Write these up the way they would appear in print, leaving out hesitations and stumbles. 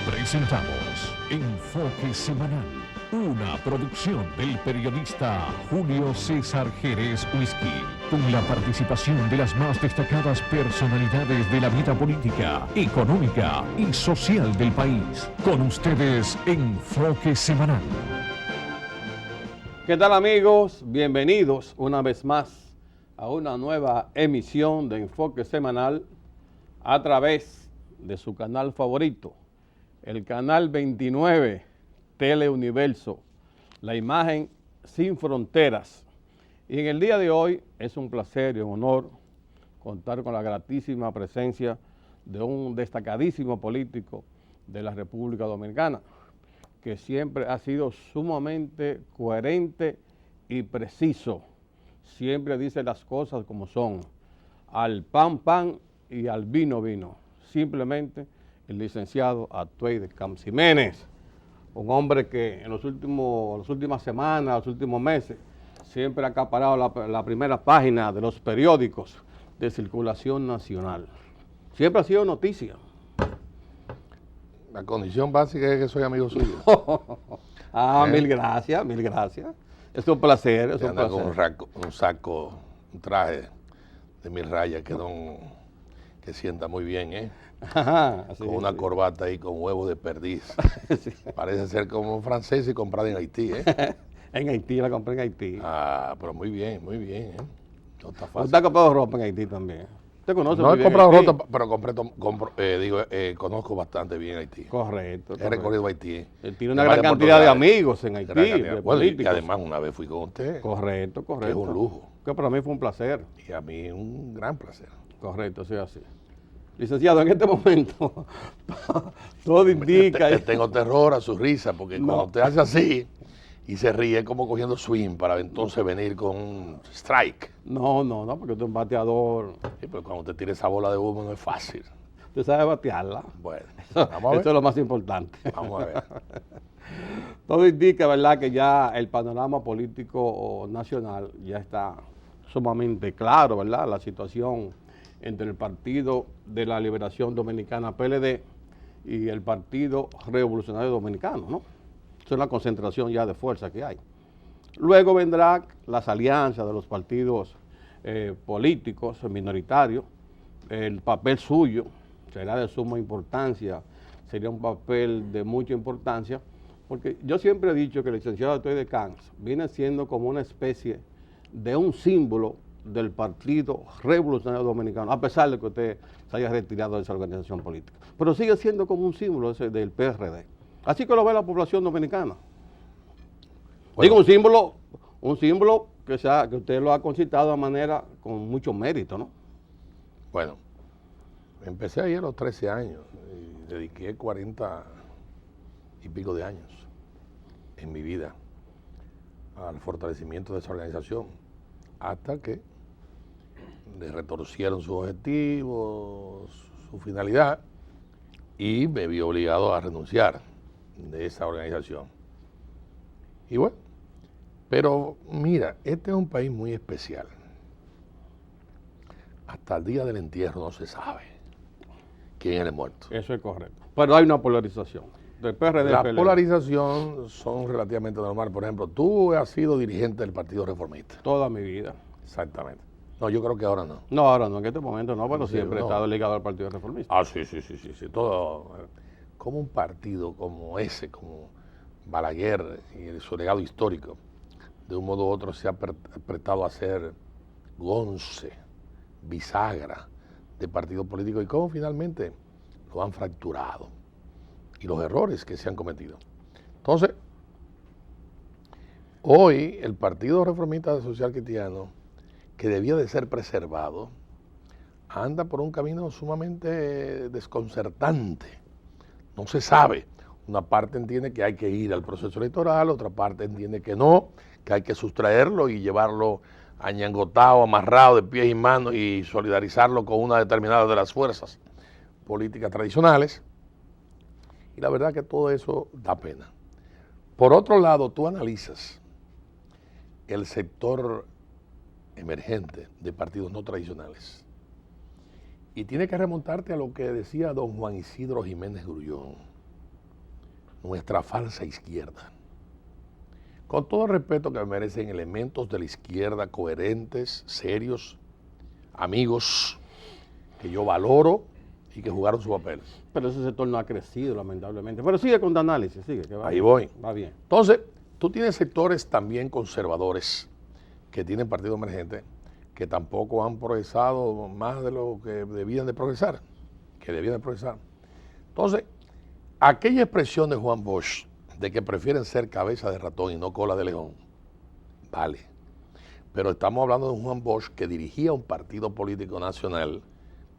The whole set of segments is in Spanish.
Presentamos Enfoque Semanal, una producción del periodista Julio César Jerez Whisky, con la participación de las más destacadas personalidades de la vida política, económica y social del país. Con ustedes, Enfoque Semanal. ¿Qué tal, amigos? Bienvenidos una vez más a una nueva emisión de Enfoque Semanal a través de su canal favorito, el canal 29 Teleuniverso, la imagen sin fronteras. Y en el día de hoy es un placer y un honor contar con la gratísima presencia de un destacadísimo político de la República Dominicana, que siempre ha sido sumamente coherente y preciso. Siempre dice las cosas como son, al pan pan y al vino vino. Simplemente el licenciado Atuey de Camps Jiménez, un hombre que en las últimas semanas, los últimos meses, siempre ha acaparado la primera página de los periódicos de circulación nacional. Siempre ha sido noticia. La condición básica es que soy amigo suyo. Mil gracias, mil gracias. Es un placer, es un placer. Con un saco, un traje de 1000 rayas que sienta muy bien, ¿eh? Ajá, con una corbata ahí con huevos de perdiz. Sí. Parece ser como un francés y comprado en Haití, ¿eh? En Haití, la compré en Haití. Pero muy bien, ¿eh? No está fácil. ¿Usted ha comprado ropa en Haití también? ¿Usted conoce? No he comprado ropa, pero conozco bastante bien Haití. Correcto. He recorrido Haití. Tiene una gran cantidad de amigos en Haití. Bueno, y además una vez fui con usted. Correcto. Que es un lujo. Que para mí fue un placer. Y a mí un gran placer. Correcto, sí, así. Licenciado, en este momento, todo indica... Tengo terror a su risa, porque cuando usted hace así y se ríe, es como cogiendo swing para entonces venir con un strike. No, porque usted es un bateador. Sí, pero cuando usted tira esa bola de humo no es fácil. Usted sabe batearla. Bueno, vamos a ver. Eso es lo más importante. Vamos a ver. Todo indica, ¿verdad?, que ya el panorama político nacional ya está sumamente claro, ¿verdad? La situación entre el Partido de la Liberación Dominicana, PLD, y el Partido Revolucionario Dominicano, ¿no? Es una concentración ya de fuerza que hay. Luego vendrán las alianzas de los partidos políticos minoritarios. El papel suyo será de suma importancia, sería un papel de mucha importancia, porque yo siempre he dicho que el licenciado Atuey de Camps viene siendo como una especie de un símbolo del Partido Revolucionario Dominicano, a pesar de que usted se haya retirado de esa organización política. Pero sigue siendo como un símbolo del PRD. Así que lo ve la población dominicana. Bueno. Digo, un símbolo que usted lo ha concitado de manera con mucho mérito, ¿no? Bueno, empecé ahí a los 13 años y dediqué 40 y pico de años en mi vida al fortalecimiento de esa organización, hasta que le retorcieron sus objetivos, su finalidad, y me vi obligado a renunciar de esa organización. Y bueno, pero mira, este es un país muy especial. Hasta el día del entierro no se sabe quién es el muerto. Eso es correcto. Pero hay una polarización del PRD. La polarización son relativamente normal. Por ejemplo, tú has sido dirigente del Partido Reformista. Toda mi vida. Exactamente. No, yo creo que ahora no. No, ahora no, en este momento no, pero siempre he estado ligado al Partido Reformista. Sí. Todo, como un partido como ese, como Balaguer y su legado histórico, de un modo u otro se ha prestado a ser gonce, bisagra de partido político, y cómo finalmente lo han fracturado y los errores que se han cometido. Entonces, hoy el Partido Reformista Social Cristiano, que debía de ser preservado, anda por un camino sumamente desconcertante. No se sabe. Una parte entiende que hay que ir al proceso electoral, otra parte entiende que no, que hay que sustraerlo y llevarlo añangotado, amarrado de pies y manos y solidarizarlo con una determinada de las fuerzas políticas tradicionales. Y la verdad que todo eso da pena. Por otro lado, tú analizas el sector emergente de partidos no tradicionales y tienes que remontarte a lo que decía don Juan Isidro Jiménez Grullón. nuestra falsa izquierda. Con todo el respeto que me merecen elementos de la izquierda coherentes, serios, amigos, que yo valoro y que jugaron su papel. Pero ese sector no ha crecido, lamentablemente. Pero sigue con tu análisis, sigue. Que va Ahí bien. voy. Va bien. Entonces, tú tienes sectores también conservadores que tienen partido emergente que tampoco han progresado más de lo que debían de progresar. Entonces, aquella expresión de Juan Bosch de que prefieren ser cabeza de ratón y no cola de león, vale. Pero estamos hablando de un Juan Bosch que dirigía un partido político nacional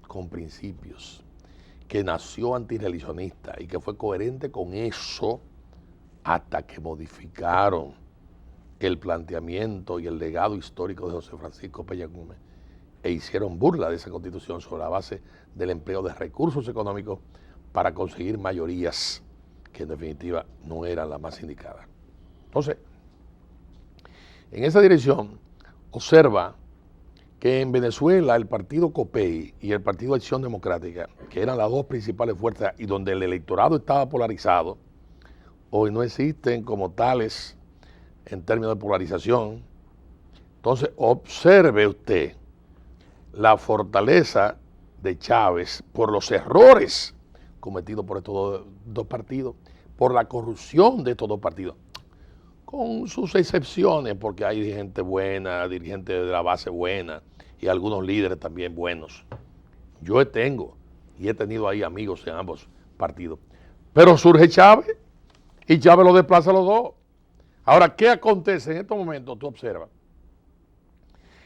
con principios, que nació antirreligionista y que fue coherente con eso hasta que modificaron el planteamiento y el legado histórico de José Francisco Peña Gómez e hicieron burla de esa constitución sobre la base del empleo de recursos económicos para conseguir mayorías que en definitiva no eran las más indicadas. Entonces, en esa dirección, observa que en Venezuela el partido COPEI y el partido Acción Democrática, que eran las dos principales fuerzas y donde el electorado estaba polarizado, hoy no existen como tales en términos de polarización. Entonces, observe usted la fortaleza de Chávez por los errores cometidos por estos dos partidos, por la corrupción de estos dos partidos, con sus excepciones, porque hay gente buena, dirigentes de la base buena y algunos líderes también buenos. Yo tengo y he tenido ahí amigos en ambos partidos. Pero surge Chávez y Chávez lo desplaza a los dos. Ahora, ¿qué acontece en estos momentos? Tú observas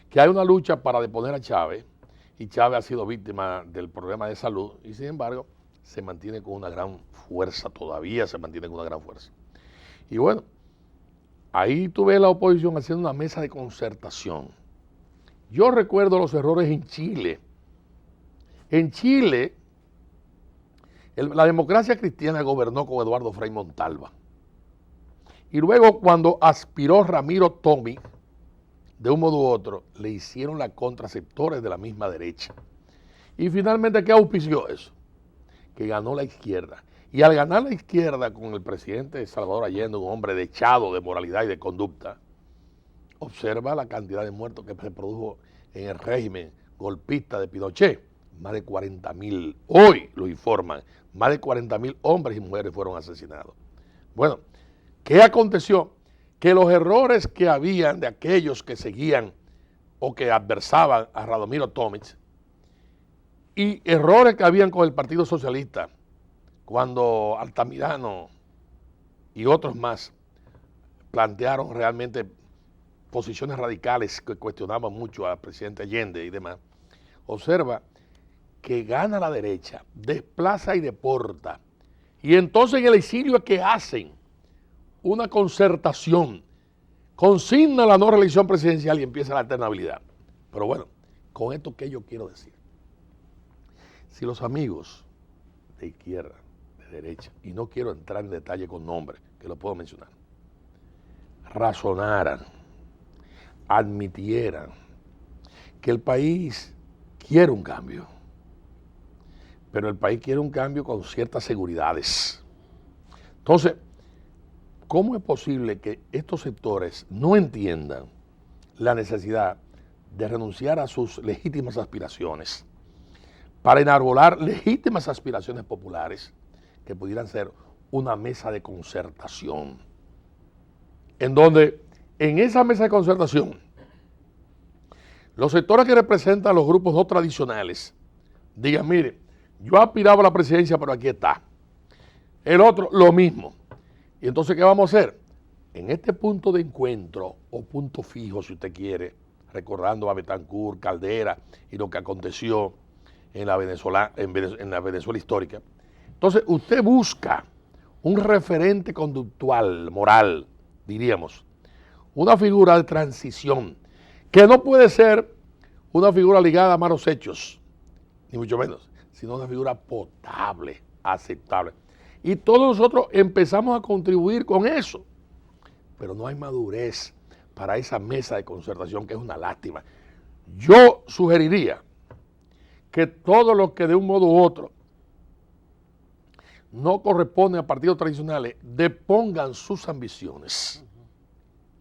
que hay una lucha para deponer a Chávez y Chávez ha sido víctima del problema de salud y sin embargo se mantiene con una gran fuerza, todavía se mantiene con una gran fuerza. Y bueno, ahí tú ves la oposición haciendo una mesa de concertación. Yo recuerdo los errores en Chile. En Chile, la democracia cristiana gobernó con Eduardo Frei Montalva. Y luego cuando aspiró Ramiro Tomi, de un modo u otro, le hicieron la contra sectores de la misma derecha. Y finalmente, ¿qué auspició eso? Que ganó la izquierda. Y al ganar la izquierda con el presidente Salvador Allende, un hombre dechado de moralidad y de conducta, observa la cantidad de muertos que se produjo en el régimen golpista de Pinochet. Más de 40.000, hoy lo informan, más de 40.000 hombres y mujeres fueron asesinados. Bueno, ¿qué aconteció? Que los errores que habían de aquellos que seguían o que adversaban a Radomiro Tomic y errores que habían con el Partido Socialista, cuando Altamirano y otros más plantearon realmente posiciones radicales que cuestionaban mucho al presidente Allende y demás, observa que gana la derecha, desplaza y deporta. Y entonces en el exilio es que hacen una concertación, consigna la no reelección presidencial y empieza la alternabilidad. Pero bueno, con esto que yo quiero decir, si los amigos de izquierda, de derecha, y no quiero entrar en detalle con nombres, que lo puedo mencionar, razonaran, admitieran que el país quiere un cambio, pero el país quiere un cambio con ciertas seguridades. Entonces, ¿cómo es posible que estos sectores no entiendan la necesidad de renunciar a sus legítimas aspiraciones para enarbolar legítimas aspiraciones populares que pudieran ser una mesa de concertación? En donde, en esa mesa de concertación, los sectores que representan los grupos no tradicionales digan, mire, yo aspiraba a la presidencia, pero aquí está. El otro, lo mismo. Y entonces, ¿qué vamos a hacer? En este punto de encuentro, o punto fijo, si usted quiere, recordando a Betancourt, Caldera y lo que aconteció en la Venezuela histórica. Entonces, usted busca un referente conductual, moral, diríamos, una figura de transición, que no puede ser una figura ligada a malos hechos, ni mucho menos, sino una figura potable, aceptable. Y todos nosotros empezamos a contribuir con eso, pero no hay madurez para esa mesa de concertación, que es una lástima. Yo sugeriría que todos los que de un modo u otro no corresponde a partidos tradicionales, depongan sus ambiciones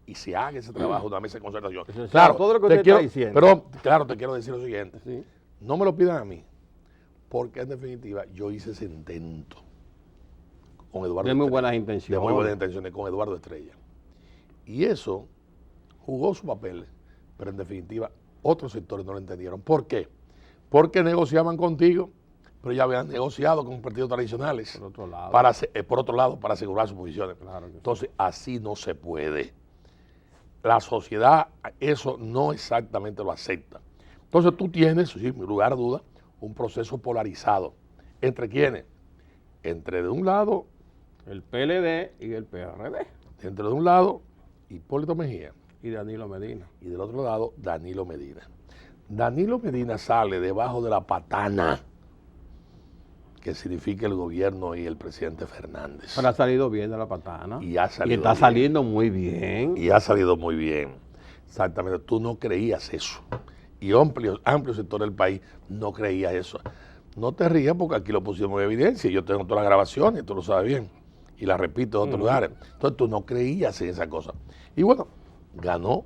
y se haga ese trabajo de una mesa de concertación. Eso es Claro, todo lo que te usted quiero, está diciendo. pero claro, te quiero decir lo siguiente. Sí. No me lo pidan a mí, porque en definitiva yo hice ese intento con Eduardo De muy Estrella, buenas de intenciones. muy buenas intenciones con Eduardo Estrella. Y eso jugó su papel, pero en definitiva otros sectores no lo entendieron. ¿Por qué? Porque negociaban contigo, pero ya habían negociado con partidos tradicionales. Por otro lado. Por otro lado, para asegurar sus posiciones. Claro que sí. Entonces, así no se puede. La sociedad eso no exactamente lo acepta. Entonces tú tienes, sin lugar a duda, un proceso polarizado. ¿Entre quiénes? Entre de un lado, El PLD y el PRD. entre de un lado, Hipólito Mejía, Y Danilo Medina. y del otro lado, Danilo Medina. Danilo Medina sale debajo de la patana que significa el gobierno y el presidente Fernández. Pero ha salido bien de la patana. Y ha salido está bien. saliendo muy bien. Y ha salido muy bien. Exactamente, tú no creías eso. Y amplio sector del país no creía eso. No te rías porque aquí lo pusimos en evidencia. Yo tengo todas las grabaciones, tú lo sabes bien. Y las repito en otros lugares. Entonces tú no creías en esa cosa. Y bueno, ganó.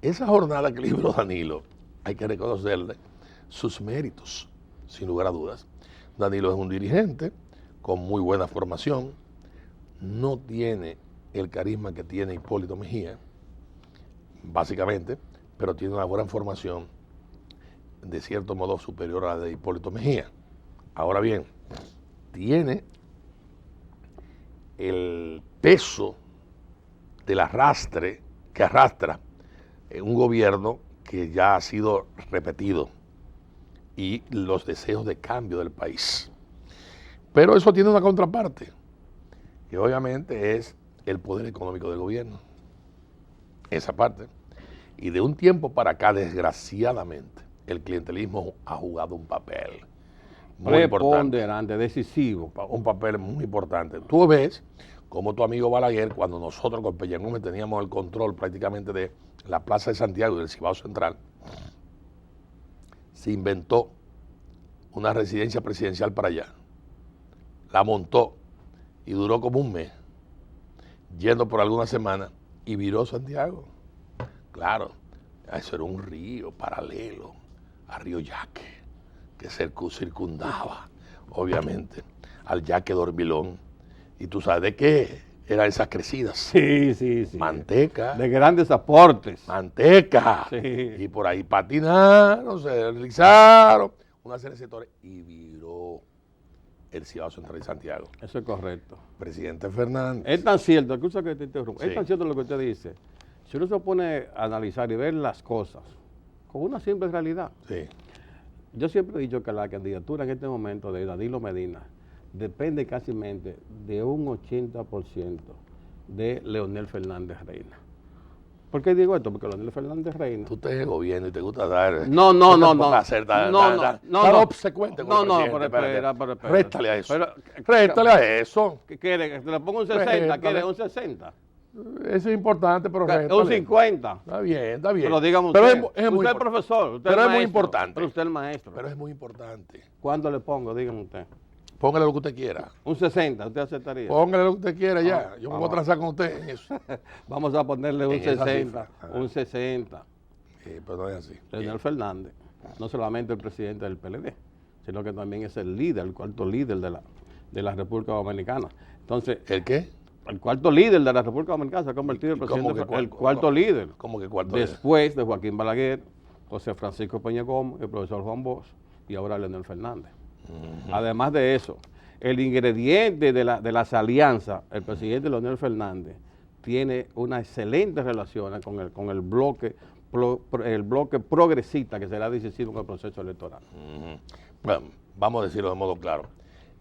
Esa jornada que libró Danilo, hay que reconocerle sus méritos, sin lugar a dudas. Danilo es un dirigente con muy buena formación. No tiene el carisma que tiene Hipólito Mejía, básicamente, pero tiene una buena formación, de cierto modo superior a la de Hipólito Mejía. Ahora bien, tiene el peso del arrastre que arrastra un gobierno que ya ha sido repetido y los deseos de cambio del país. Pero eso tiene una contraparte, que obviamente es el poder económico del gobierno. Esa parte. Y de un tiempo para acá, desgraciadamente, el clientelismo ha jugado un papel muy importante. Preponderante, decisivo. Un papel muy importante. Tú ves como tu amigo Balaguer, cuando nosotros con Peña Gómez teníamos el control prácticamente de la Plaza de Santiago y del Cibao Central, se inventó una residencia presidencial para allá. La montó y duró como un mes, yendo por algunas semanas, y viró Santiago. Claro, eso era un río paralelo a Río Yaque, que circundaba, obviamente, al Yaque Dormilón. ¿Y tú sabes de qué eran esas crecidas? Sí, sí, sí. Manteca. De grandes aportes. Manteca. Sí. Y por ahí patinaron, se deslizaron, una serie de sectores, y viró el Cibao Central de Santiago. Eso es correcto. Presidente Fernández. Es tan cierto, escucha que te interrumpo, Sí. es tan cierto lo que usted dice. Si uno se pone a analizar y ver las cosas con una simple realidad. Sí. Yo siempre he dicho que la candidatura en este momento de Danilo Medina depende casi de un 80% de Leonel Fernández Reina. ¿Por qué digo esto? Porque Leonel Fernández Reina... Tú te en el gobierno y te gusta dar... No. Hacer tan obsecuente con el presidente, pero espera. Réstale a eso. Pero, Réstale a eso. ¿qué quiere? ¿Que te le ponga un 60? Réstale. ¿Quiere un 60? Eso es importante, pero Un réstale. 50. Está bien. Pero dígame Pero usted. es Usted muy es impor- profesor. Usted pero es muy maestro, importante. Pero usted es el maestro. Pero es muy importante. ¿Cuándo le pongo? Dígame usted. Póngale lo que usted quiera. Un 60, ¿usted aceptaría? Póngale lo que usted quiera ya. Yo me voy a transar con usted en eso. Vamos a ponerle un En esa 60. cifra. Un 60. Pero no es así. Leonel Fernández, no solamente el presidente del PLD, sino que también es el líder, el cuarto líder de la República Dominicana. Entonces, ¿El qué? el cuarto líder de la República Dominicana se ha convertido en ¿Y cómo presidente, que el cuarto líder. ¿Cómo que cuarto líder? Después de Joaquín Balaguer, José Francisco Peña Gómez, el profesor Juan Bosch y ahora Leonel Fernández. Además de eso, el ingrediente de las alianzas, el presidente Leonel Fernández, tiene una excelente relación con el bloque progresista que será decisivo en el proceso electoral. Bueno, vamos a decirlo de modo claro.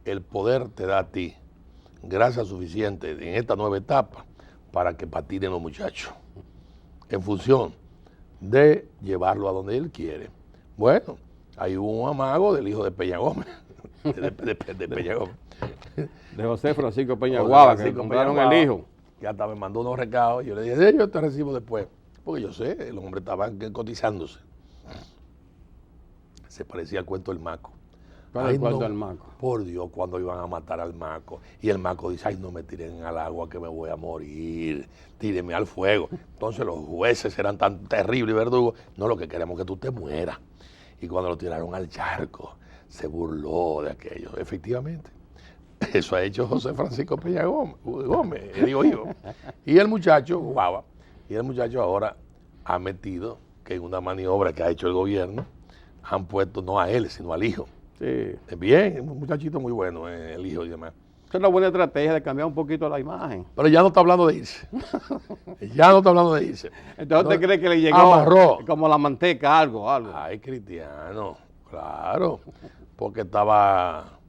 El poder te da a ti grasa suficiente en esta nueva etapa para que patinen los muchachos en función de llevarlo a donde él quiere. Bueno, hay un amago del hijo de Peña Gómez, de Peña Gómez. De José Francisco Peña José Guava, que Francisco compraron Peña el Guava, hijo. que hasta me mandó unos recados. Yo le dije, yo te recibo después. Porque yo sé, el hombre estaba cotizándose. Se parecía al cuento del Maco. Para el cuarto del Maco. Por Dios, cuando iban a matar al Maco. Y el Maco dice, ay, no me tiren al agua que me voy a morir, tírenme al fuego. Entonces los jueces eran tan terribles y verdugos, no, lo que queremos es que tú te mueras. Y cuando lo tiraron al charco, se burló de aquello. Efectivamente, eso ha hecho José Francisco Peña Gómez, digo yo. Y el muchacho jugaba, y el muchacho ahora ha metido que en una maniobra que ha hecho el gobierno, han puesto no a él, sino al hijo. Sí. Bien, un muchachito muy bueno, el hijo y demás. Es una buena estrategia de cambiar un poquito la imagen. Pero ya no está hablando de irse. Ya no está hablando de irse. Entonces, ¿usted cree que le llegó amarró como la manteca, algo? Ay, Cristiano, claro, porque estaba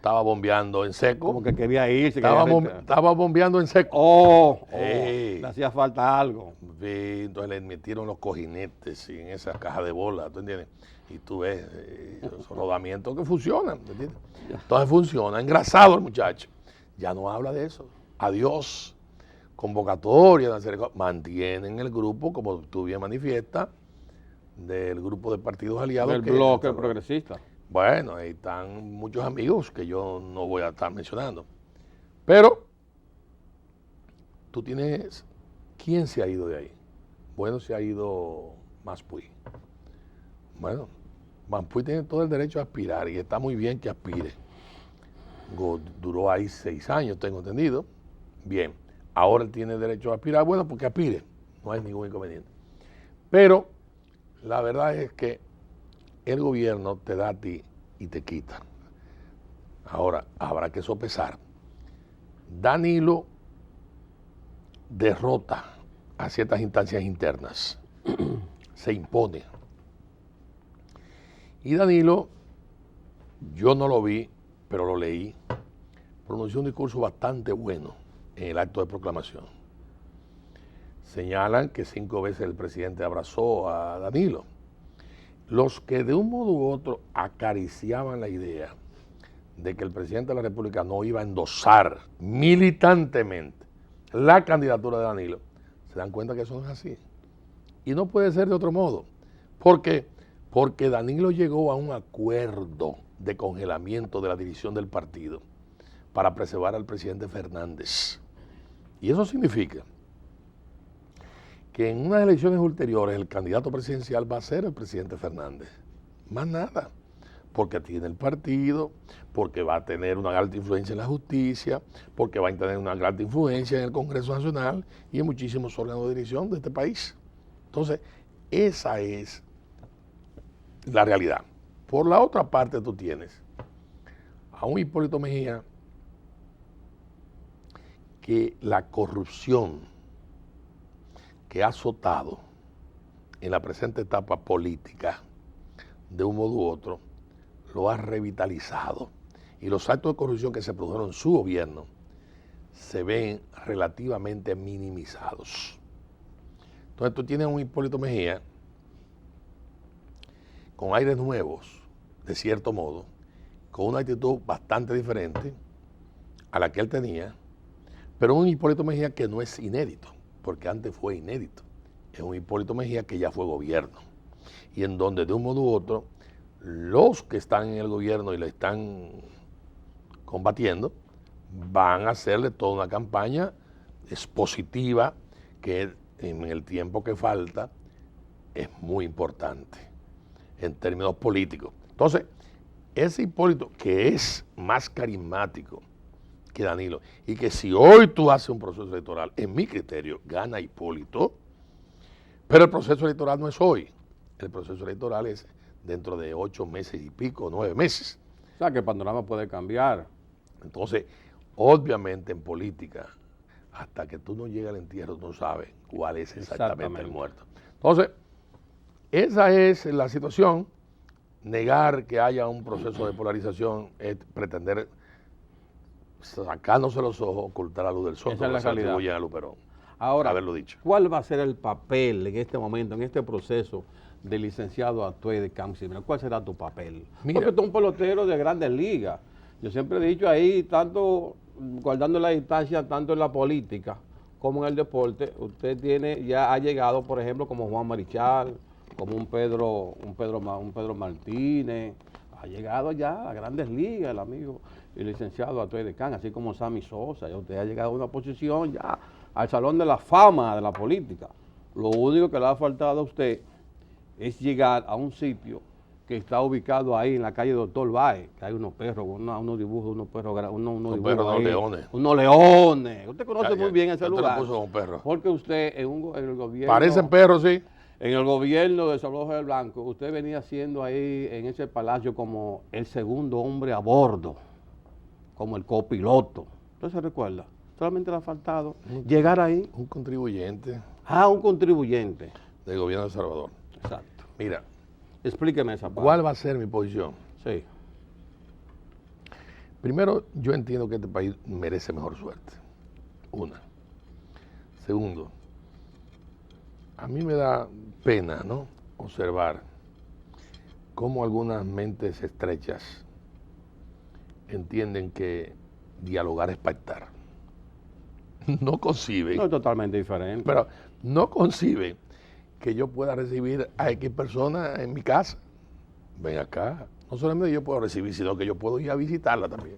bombeando en seco. Como que quería irse. Estaba bombeando en seco. Le hacía falta algo. Sí, entonces le metieron los cojinetes en esa caja de bola, ¿tú entiendes? Y tú ves esos rodamientos que funcionan, ¿entiendes? Entonces funciona, engrasado el muchacho. Ya no habla de eso. Adiós. Convocatoria, mantienen el grupo, como tú bien manifiestas, del grupo de partidos aliados. Del bloque progresista. Bueno, ahí están muchos amigos que yo no voy a estar mencionando. Pero tú tienes, ¿quién se ha ido de ahí? Bueno, se ha ido Maspuy. Bueno, Maspuy tiene todo el derecho a aspirar y está muy bien que aspire. Duró ahí 6 años, tengo entendido. Bien, ahora él tiene derecho a aspirar, bueno, porque aspire, no hay ningún inconveniente. Pero la verdad es que el gobierno te da a ti y te quita. Ahora, habrá que sopesar. Danilo derrota a ciertas instancias internas, se impone. Y Danilo, yo no lo vi, pero lo leí, pronunció un discurso bastante bueno en el acto de proclamación. Señalan que 5 veces el presidente abrazó a Danilo. Los que de un modo u otro acariciaban la idea de que el presidente de la República no iba a endosar militantemente la candidatura de Danilo, se dan cuenta que eso no es así. Y no puede ser de otro modo. ¿Por qué? Porque Danilo llegó a un acuerdo de congelamiento de la división del partido para preservar al presidente Fernández. Y eso significa que en unas elecciones ulteriores el candidato presidencial va a ser el presidente Fernández. Más nada. Porque tiene el partido, porque va a tener una alta influencia en la justicia, porque va a tener una gran influencia en el Congreso Nacional y en muchísimos órganos de dirección de este país. Entonces, esa es la realidad. Por la otra parte, tú tienes a un Hipólito Mejía que la corrupción que ha azotado en la presente etapa política, de un modo u otro, lo ha revitalizado. Y los actos de corrupción que se produjeron en su gobierno se ven relativamente minimizados. Entonces tú tienes un Hipólito Mejía con aires nuevos, de cierto modo, con una actitud bastante diferente a la que él tenía, pero un Hipólito Mejía que no es inédito, porque antes fue inédito. Es un Hipólito Mejía que ya fue gobierno y en donde de un modo u otro los que están en el gobierno y le están combatiendo van a hacerle toda una campaña expositiva que en el tiempo que falta es muy importante en términos políticos. Entonces, ese Hipólito que es más carismático que Danilo, y que si hoy tú haces un proceso electoral, en mi criterio, gana Hipólito, pero el proceso electoral no es hoy, el proceso electoral es dentro de 8 meses y pico, 9 meses. O sea, que el panorama puede cambiar. Entonces, obviamente en política, hasta que tú no llegas al entierro, tú no sabes cuál es exactamente el muerto. Entonces, esa es la situación. Negar que haya un proceso de polarización es pretender sacándose los ojos, ocultar la luz del sol. Esa es la realidad. A Luperón. Ahora, haberlo dicho. ¿Cuál va a ser el papel en este momento, en este proceso del licenciado Atuey de Camps? ¿Cuál será tu papel? Mira, porque tú eres un pelotero de grandes ligas. Yo siempre he dicho ahí, tanto guardando la distancia, tanto en la política como en el deporte, usted ya ha llegado, por ejemplo, como Juan Marichal, como un Pedro Martínez, ha llegado ya a grandes ligas el amigo y licenciado Atuey de Can, así como Sammy Sosa, ya usted ha llegado a una posición ya al salón de la fama de la política. Lo único que le ha faltado a usted es llegar a un sitio que está ubicado ahí en la calle Doctor Báez, que hay unos perros, unos dibujos, unos perros, unos leones. Unos leones. Usted conoce Ya, muy bien ese ya te lo lugar. puso como perro. Porque usted en el gobierno... Parecen perros, sí. En el gobierno de Salvador del Blanco, usted venía siendo ahí en ese palacio como el segundo hombre a bordo, como el copiloto. ¿Usted se recuerda? Solamente le ha faltado llegar ahí. Un contribuyente Un contribuyente. del gobierno de El Salvador. Exacto. Mira, Explíqueme esa parte. ¿cuál va a ser mi posición? Sí. Primero, yo entiendo que este país merece mejor suerte. Una. Segundo, a mí me da pena, ¿no?, observar cómo algunas mentes estrechas entienden que dialogar es pactar. No conciben, No es totalmente diferente. pero no conciben que yo pueda recibir a X personas en mi casa. Ven acá. No solamente yo puedo recibir, sino que yo puedo ir a visitarla también.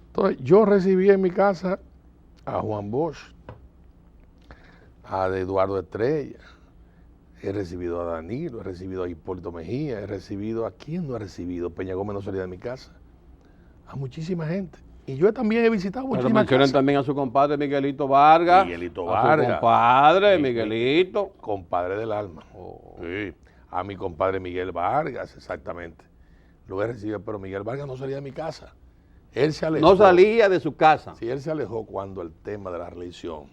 Entonces, yo recibí en mi casa a Juan Bosch, a Eduardo Estrella, he recibido a Danilo, he recibido a Hipólito Mejía, he recibido a quién no he recibido, Peña Gómez no salía de mi casa, a muchísima gente. Y yo también he visitado Pero muchísimas mencionen casas. también a su compadre Miguelito Vargas. Miguelito a Vargas. su compadre Miguelito. Compadre del alma. Oh. Sí, a mi compadre Miguel Vargas, exactamente. Lo he recibido, pero Miguel Vargas no salía de mi casa. Él se alejó. No salía de su casa. Sí, él se alejó cuando el tema de la reelección,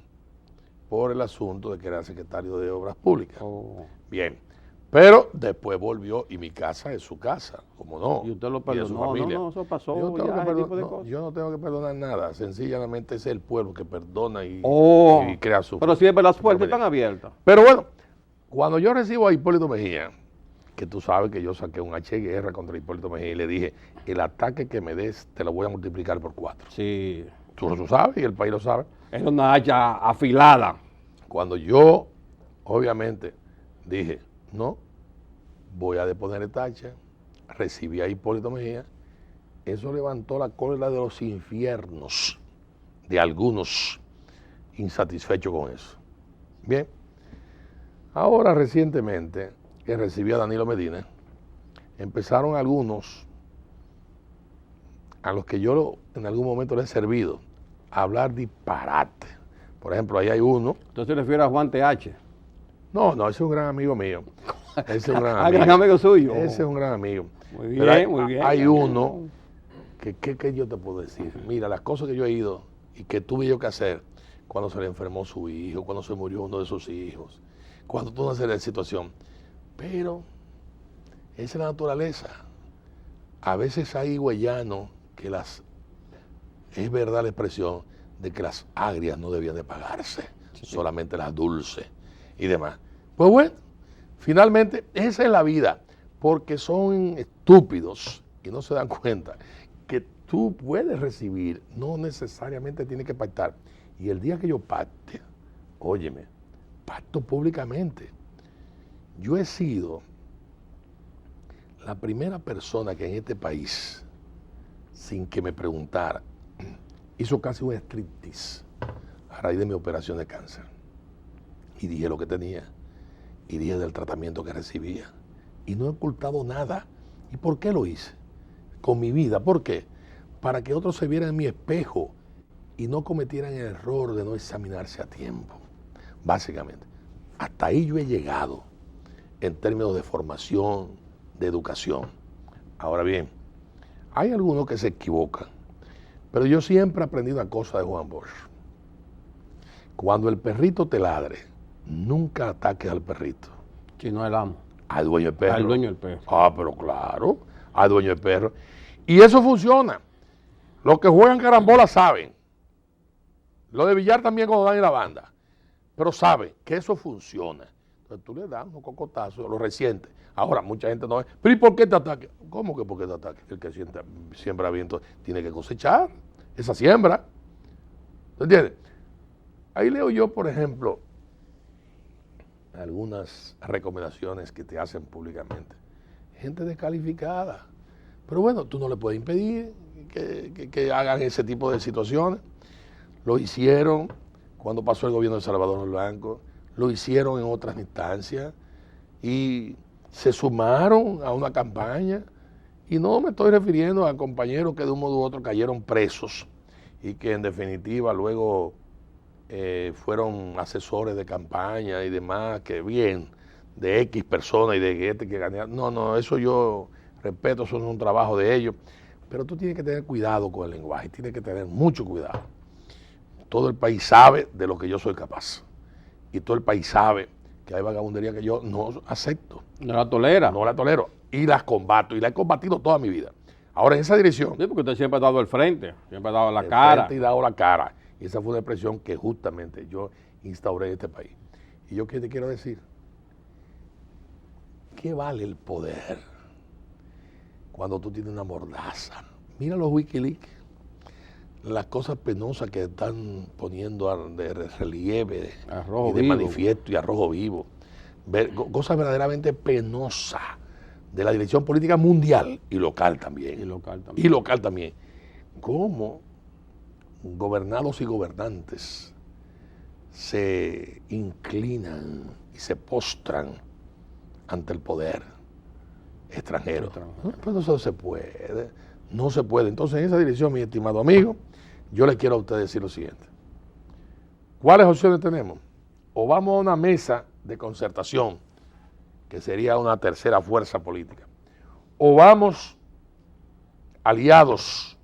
por el asunto de que era secretario de Obras Públicas. Oh. Bien, pero después volvió y mi casa es su casa, como no. Y usted lo y es perdonó. su No, familia. no, eso pasó. Yo no tengo ya, que ese tipo de no, cosas. yo no tengo que perdonar nada, sencillamente es el pueblo que perdona y crea su... Pero siempre las puertas familia. están abiertas. Pero bueno, cuando yo recibo a Hipólito Mejía, que tú sabes que yo saqué un H de guerra contra Hipólito Mejía y le dije, el ataque que me des te lo voy a multiplicar por 4. Sí. Tú lo sabes y el país lo sabe. Es una hacha afilada. Cuando yo, obviamente, dije, no, voy a deponer esta hacha, recibí a Hipólito Mejía, eso levantó la cólera de los infiernos, de algunos insatisfechos con eso. Bien, ahora recientemente, que recibí a Danilo Medina, empezaron algunos, a los que yo en algún momento les he servido, a hablar disparate. Por ejemplo, ahí hay uno. ¿Usted se refiere a Juan TH? No, ese es un gran amigo mío. Ese es un gran Ah, amigo. gran amigo suyo. Ese es un gran amigo. Muy bien, Pero hay, muy bien. hay uno que yo te puedo decir. Mira, las cosas que yo he ido y que tuve yo que hacer cuando se le enfermó su hijo, cuando se murió uno de sus hijos, cuando tuvo una serie de situaciones. Pero esa es la naturaleza. A veces hay huellanos que es verdad la expresión de que las agrias no debían de pagarse, solamente las dulces y demás. Pues bueno, finalmente esa es la vida, porque son estúpidos y no se dan cuenta que tú puedes recibir, no necesariamente tienes que pactar. Y el día que yo pacte, óyeme, pacto públicamente. Yo he sido la primera persona que en este país, sin que me preguntara, hizo casi un striptease a raíz de mi operación de cáncer. Y dije lo que tenía, y dije del tratamiento que recibía. Y no he ocultado nada. ¿Y por qué lo hice? Con mi vida. ¿Por qué? Para que otros se vieran en mi espejo y no cometieran el error de no examinarse a tiempo. Básicamente. Hasta ahí yo he llegado en términos de formación, de educación. Ahora bien, hay algunos que se equivocan, pero yo siempre he aprendido una cosa de Juan Bosch. Cuando el perrito te ladre, nunca ataques al perrito. Si no el amo. Al dueño del perro. Al dueño del perro. Ah, pero claro, al dueño del perro. Y eso funciona. Los que juegan carambola saben. Lo de billar también cuando dan en la banda. Pero saben que eso funciona. Entonces tú le das unos cocotazos, lo resientes. Ahora, mucha gente no ve. ¿Pero y por qué te ataque? ¿Cómo que por qué te ataque? El que siembra viento tiene que cosechar esa siembra. ¿Entiendes? Ahí leo yo, por ejemplo, algunas recomendaciones que te hacen públicamente. Gente descalificada. Pero bueno, tú no le puedes impedir que hagan ese tipo de situaciones. Lo hicieron cuando pasó el gobierno de Salvador Blanco, lo hicieron en otras instancias y se sumaron a una campaña. Y no me estoy refiriendo a compañeros que de un modo u otro cayeron presos y que en definitiva luego fueron asesores de campaña y demás, que bien, de X personas y de este que ganaron. No, eso yo respeto, eso es un trabajo de ellos. Pero tú tienes que tener cuidado con el lenguaje, tienes que tener mucho cuidado. Todo el país sabe de lo que yo soy capaz. Y todo el país sabe que hay vagabundería que yo no acepto. No la tolera. No la tolero. Y las combato. Y la he combatido toda mi vida. Ahora, en esa dirección. Sí, porque usted siempre ha dado el frente, siempre ha dado la el cara. frente y dado la cara. Y esa fue una expresión que justamente yo instauré en este país. Y yo qué te quiero decir. ¿Qué vale el poder cuando tú tienes una mordaza? Mira los Wikileaks. Las cosas penosas que están poniendo de relieve y de manifiesto y a rojo vivo. Cosas verdaderamente penosas de la dirección política mundial y local también. Y local también. Cómo gobernados y gobernantes se inclinan y se postran ante el poder extranjero. Pues eso se puede. No se puede. Entonces, en esa dirección, mi estimado amigo, yo le quiero a usted decir lo siguiente. ¿Cuáles opciones tenemos? O vamos a una mesa de concertación, que sería una tercera fuerza política, o vamos aliados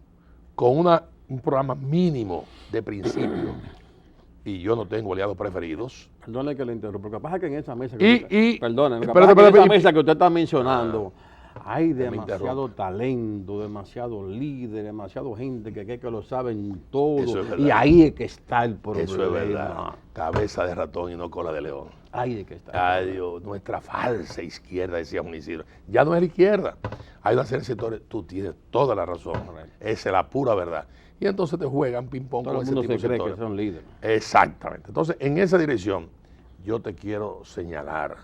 con un programa mínimo de principio, y yo no tengo aliados preferidos. Perdone que le interrumpa, porque pasa que en esa mesa mesa que usted está mencionando, hay demasiado talento, demasiado líder, demasiado gente que lo saben todo. Y ahí es que está el problema. Eso es verdad. Cabeza de ratón y no cola de león. Ahí es que está. Ay, Dios, nuestra falsa izquierda, decía Juan Isidro. Ya no es la izquierda. Hay una serie de sectores, tú tienes toda la razón. Esa es la pura verdad. Y entonces te juegan ping-pong con ese tipo de sectores. Todo el mundo se cree que son líderes. Exactamente. Entonces, en esa dirección, yo te quiero señalar,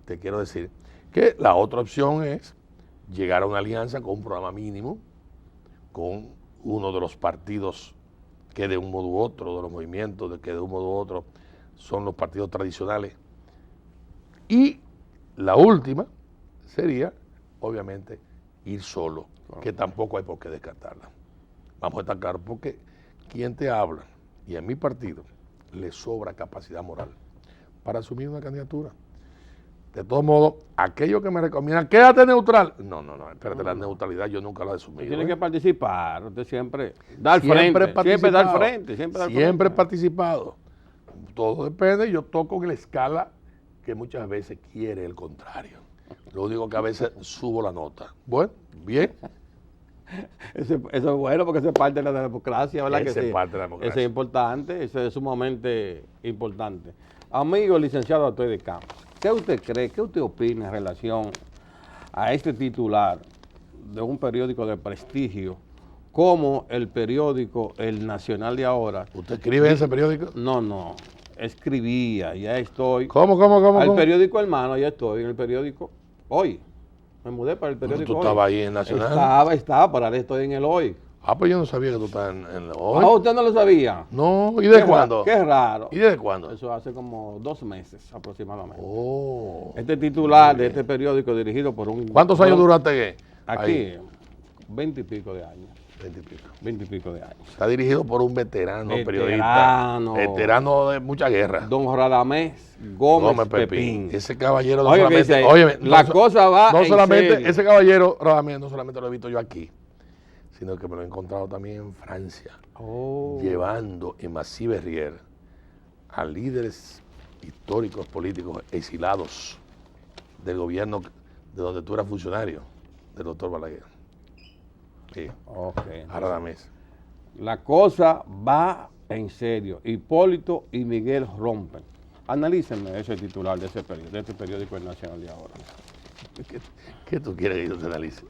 te quiero decir que la otra opción es llegar a una alianza con un programa mínimo, con uno de los partidos que de un modo u otro, de los movimientos que de un modo u otro son los partidos tradicionales. Y la última sería, obviamente, ir solo, que tampoco hay por qué descartarla. Vamos a estar claros, porque quien te habla, y a mi partido, le sobra capacidad moral para asumir una candidatura. De todos modos, aquellos que me recomiendan, quédate neutral. No, espérate, la neutralidad yo nunca la he asumido. Tiene que participar, usted siempre da al frente. Siempre he participado. Todo depende, yo toco en la escala que muchas veces quiere el contrario. Lo único que a veces subo la nota. Bueno, bien. Eso es bueno porque eso es parte de la democracia, ¿verdad? Eso es parte de la democracia. Eso es importante, eso es sumamente importante. Amigo licenciado Atoy de Campos, ¿qué usted cree, qué usted opina en relación a este titular de un periódico de prestigio como el periódico El Nacional de ahora? ¿Usted escribe en ese periódico? No, escribía, ya estoy. ¿Cómo? Al periódico Hermano, ya estoy en el periódico Hoy. Me mudé para el periódico ¿Tú Hoy. estabas ahí en Nacional? Estaba, pero ahora estoy en el Hoy. Pues yo no sabía que tú estás en el Hoy. ¿Usted no lo sabía? No, ¿y desde cuándo? Qué raro. ¿Y desde cuándo? Eso hace como 2 meses aproximadamente. Oh. Este titular de este periódico dirigido por un... ¿Cuántos años duraste aquí? Ahí? 20 y pico de años. 20 y pico de años. Está dirigido por un veterano periodista. Veterano de mucha guerra. Don Radamés Gómez Pepín. Ese caballero no Oye, solamente... Óyeme, la cosa va no en solamente serio. Ese caballero Radamés no solamente lo he visto yo aquí, sino que me lo he encontrado también en Francia, llevando en Massy Berrier a líderes históricos políticos exilados del gobierno de donde tú eras funcionario, del doctor Balaguer. Sí, a Radamés. La cosa va en serio. Hipólito y Miguel rompen. Analícenme ese titular de este periódico El Nacional de ahora. ¿Qué tú quieres que yo te analice?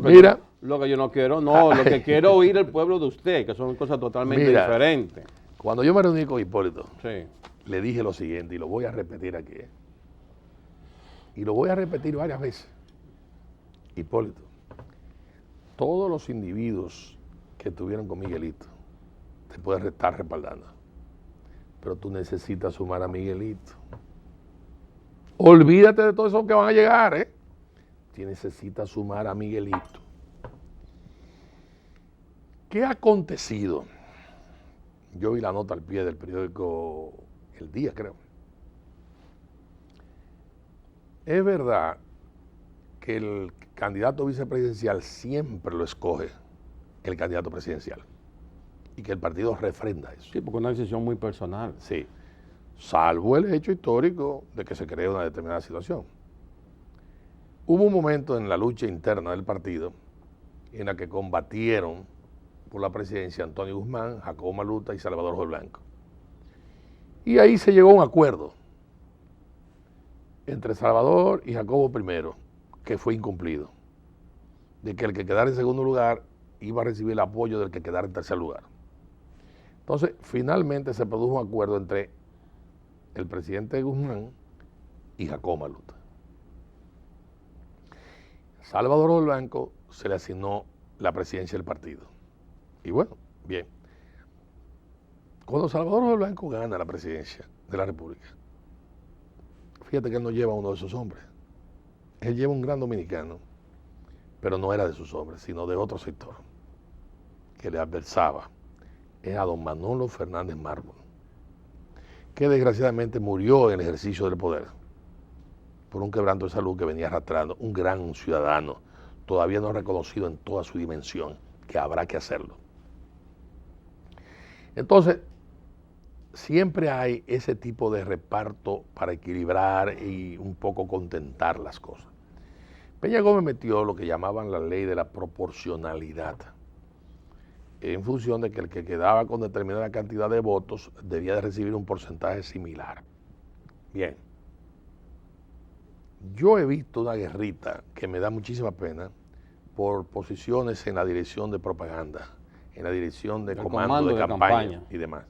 Mira. Lo que yo no quiero, lo que quiero oír el pueblo de usted, que son cosas totalmente diferentes. Cuando yo me reuní con Hipólito, sí, le dije lo siguiente, y lo voy a repetir aquí. Y lo voy a repetir varias veces. Hipólito, todos los individuos que estuvieron con Miguelito te pueden estar respaldando. Pero tú necesitas sumar a Miguelito. Olvídate de todos esos que van a llegar, ¿eh? Tú necesitas sumar a Miguelito. ¿Qué ha acontecido? Yo vi la nota al pie del periódico El Día, creo. Es verdad que el candidato vicepresidencial siempre lo escoge el candidato presidencial y que el partido refrenda eso. Sí, porque es una decisión muy personal. Sí, salvo el hecho histórico de que se cree una determinada situación. Hubo un momento en la lucha interna del partido en la que combatieron por la presidencia Antonio Guzmán, Jacobo Malutta y Salvador Jorge Blanco. Y ahí se llegó a un acuerdo entre Salvador y Jacobo I, que fue incumplido, de que el que quedara en segundo lugar iba a recibir el apoyo del que quedara en tercer lugar. Entonces, finalmente se produjo un acuerdo entre el presidente Guzmán y Jacobo Malutta. Salvador Jorge Blanco se le asignó la presidencia del partido. Y bueno, bien. Cuando Salvador Jorge Blanco gana la presidencia de la República, fíjate que él no lleva a uno de sus hombres. Él lleva un gran dominicano, pero no era de sus hombres, sino de otro sector, que le adversaba. Era don Manolo Fernández Mármol, que desgraciadamente murió en el ejercicio del poder por un quebranto de salud que venía arrastrando, un gran ciudadano, todavía no reconocido en toda su dimensión, que habrá que hacerlo. Entonces, siempre hay ese tipo de reparto para equilibrar y un poco contentar las cosas. Peña Gómez metió lo que llamaban la ley de la proporcionalidad, en función de que el que quedaba con determinada cantidad de votos debía de recibir un porcentaje similar. Bien. Yo he visto una guerrita que me da muchísima pena por posiciones en la dirección de propaganda, en la dirección de comando de campaña y demás.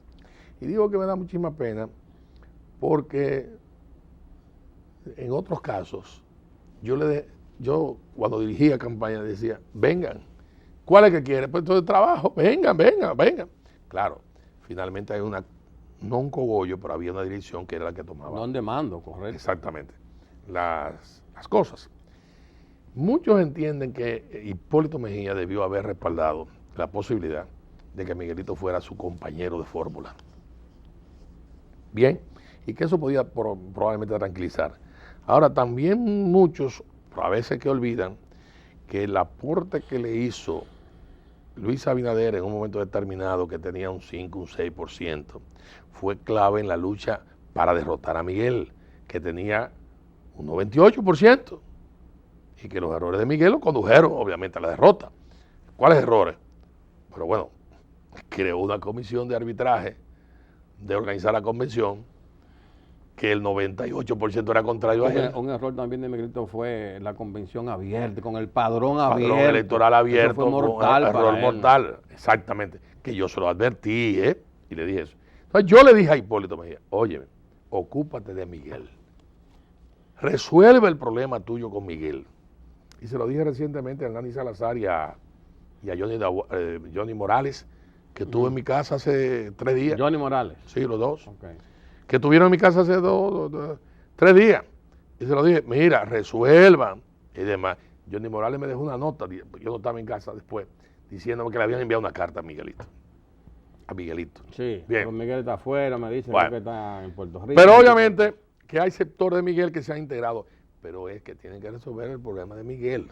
Y digo que me da muchísima pena porque en otros casos yo cuando dirigía campaña decía, vengan, ¿cuál es que quiere? Pues todo el trabajo, vengan. Claro, finalmente hay no un cogollo, pero había una dirección que era la que tomaba. No de mando, correcto. Exactamente, las cosas. Muchos entienden que Hipólito Mejía debió haber respaldado la posibilidad de que Miguelito fuera su compañero de fórmula. Bien, y que eso podía probablemente tranquilizar. Ahora, también muchos, a veces que olvidan, que el aporte que le hizo Luis Abinader en un momento determinado, que tenía un 5, un 6%, fue clave en la lucha para derrotar a Miguel, que tenía un 98%, y que los errores de Miguel lo condujeron, obviamente, a la derrota. ¿Cuáles errores? Pero bueno, creó una comisión de arbitraje de organizar la convención, que el 98% era contrario a él. Un error también de Miguelito fue la convención abierta, con el padrón abierto. Padrón electoral abierto, eso fue mortal, un error mortal, exactamente. Que yo se lo advertí, y le dije eso. Entonces yo le dije a Hipólito Mejía, oye, ocúpate de Miguel. Resuelve el problema tuyo con Miguel. Y se lo dije recientemente a Nani Salazar y a Johnny Morales, que estuvo en mi casa hace 3 días. Johnny Morales. Sí, los dos. Okay. Que estuvieron en mi casa hace 3 días. Y se lo dije, mira, resuelvan y demás. Johnny Morales me dejó una nota, yo no estaba en casa después, diciéndome que le habían enviado una carta a Miguelito. Sí, bien. Pero Miguel está afuera, me dicen que está en Puerto Rico. Pero obviamente que hay sector de Miguel que se ha integrado, pero es que tienen que resolver el problema de Miguel.